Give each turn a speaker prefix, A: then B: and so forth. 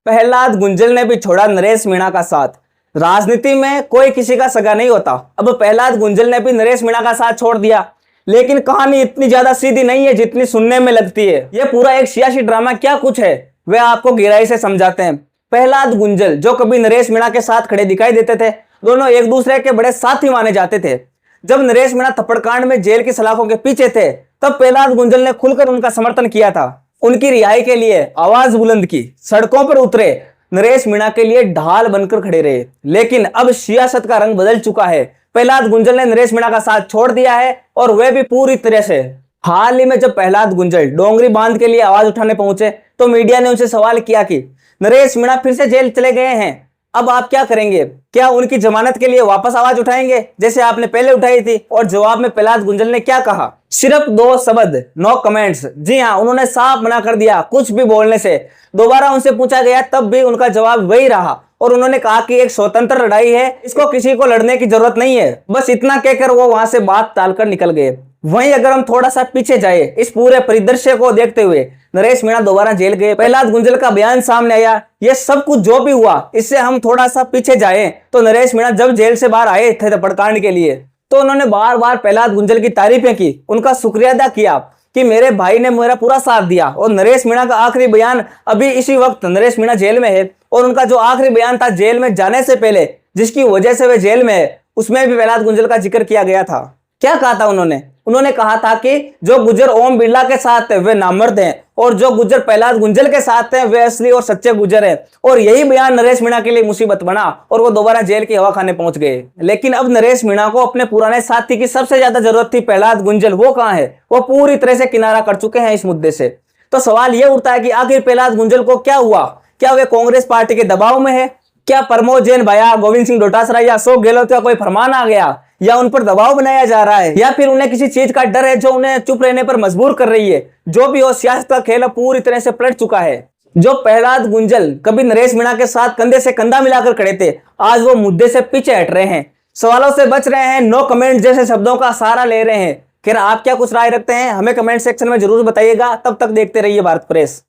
A: प्रहलाद गुंजल ने भी छोड़ा नरेश मीणा का साथ। राजनीति में कोई किसी का सगा नहीं होता। अब प्रहलाद गुंजल ने भी नरेश मीणा का साथ छोड़ दिया। लेकिन कहानी इतनी ज्यादा सीधी नहीं है जितनी सुनने में लगती है। यह पूरा एक सियासी ड्रामा क्या कुछ है वे आपको गहराई से समझाते हैं। प्रहलाद गुंजल जो कभी नरेश मीणा के साथ खड़े दिखाई देते थे, दोनों एक दूसरे के बड़े साथी माने जाते थे। जब नरेश मीणा थप्पड़कांड में जेल की सलाखों के पीछे थे, तब प्रहलाद गुंजल ने खुलकर उनका समर्थन किया था। उनकी रिहाई के लिए आवाज बुलंद की, सड़कों पर उतरे, नरेश मीणा के लिए ढाल बनकर खड़े रहे। लेकिन अब सियासत का रंग बदल चुका है। प्रहलाद गुंजल ने नरेश मीणा का साथ छोड़ दिया है और वह भी पूरी तरह से। हाल ही में जब प्रहलाद गुंजल डोंगरी बांध के लिए आवाज उठाने पहुंचे तो मीडिया ने उनसे सवाल किया कि नरेश मीणा फिर से जेल चले गए हैं, अब आप क्या करेंगे? क्या उनकी जमानत के लिए वापस आवाज उठाएंगे जैसे आपने पहले उठाई थी? और जवाब में प्रहलाद गुंजल ने क्या कहा? सिर्फ 2 शब्द, नो कमेंट्स। जी हाँ, उन्होंने साफ मना कर दिया कुछ भी बोलने से। दोबारा उनसे पूछा गया तब भी उनका जवाब वही रहा और उन्होंने कहा कि एक स्वतंत्र लड़ाई है, इसको किसी को लड़ने की जरूरत नहीं है। बस इतना कहकर वो वहां से बात टालकर निकल गए। वहीं अगर हम थोड़ा सा पीछे जाए, इस पूरे परिदृश्य को देखते हुए नरेश मीणा दोबारा जेल गए, प्रहलाद गुंजल का बयान सामने आया, ये सब कुछ जो भी हुआ, इससे हम थोड़ा सा पीछे जाए तो नरेश मीणा जब जेल से बाहर आए थे थप्पड़कांड के लिए, तो उन्होंने बार बार प्रहलाद गुंजल की तारीफें की, उनका शुक्रिया अदा किया कि मेरे भाई ने मेरा पूरा साथ दिया। और नरेश मीणा का आखिरी बयान, अभी इसी वक्त नरेश मीणा जेल में है और उनका जो आखिरी बयान था जेल में जाने से पहले, जिसकी वजह से वे जेल में है, उसमें भी प्रहलाद गुंजल का जिक्र किया गया था। क्या कहा था उन्होंने कहा था कि जो गुज्जर ओम बिरला के साथ है वे नामर्द हैं और जो गुज्जर प्रहलाद गुंजल के साथ हैं वे असली और सच्चे गुज्जर हैं। और यही बयान नरेश मीणा के लिए मुसीबत बना और वो दोबारा जेल के हवा खाने पहुंच गए। लेकिन अब नरेश मीणा को अपने पुराने साथी की सबसे ज्यादा जरूरत थी, प्रहलाद गुंजल। वो कहां है? वो पूरी तरह से किनारा कर चुके हैं इस मुद्दे से। तो सवाल यह उठता है कि आखिर प्रहलाद गुंजल को क्या हुआ? क्या वे कांग्रेस पार्टी के दबाव में है? क्या प्रमोद जैन भैया, गोविंद सिंह डोटासरा या अशोक गहलोत का कोई फरमान आ गया, या उन पर दबाव बनाया जा रहा है, या फिर उन्हें किसी चीज का डर है जो उन्हें चुप रहने पर मजबूर कर रही है? जो भी हो, सियासत का खेल पूरी तरह से पलट चुका है। जो प्रहलाद गुंजल कभी नरेश मीणा के साथ कंधे से कंधा मिलाकर खड़े थे, आज वो मुद्दे से पीछे हट रहे हैं, सवालों से बच रहे हैं, नो कमेंट जैसे शब्दों का सहारा ले रहे हैं। खैर, आप क्या कुछ राय रखते हैं हमें कमेंट सेक्शन में जरूर बताइएगा। तब तक देखते रहिए भारत प्रेस।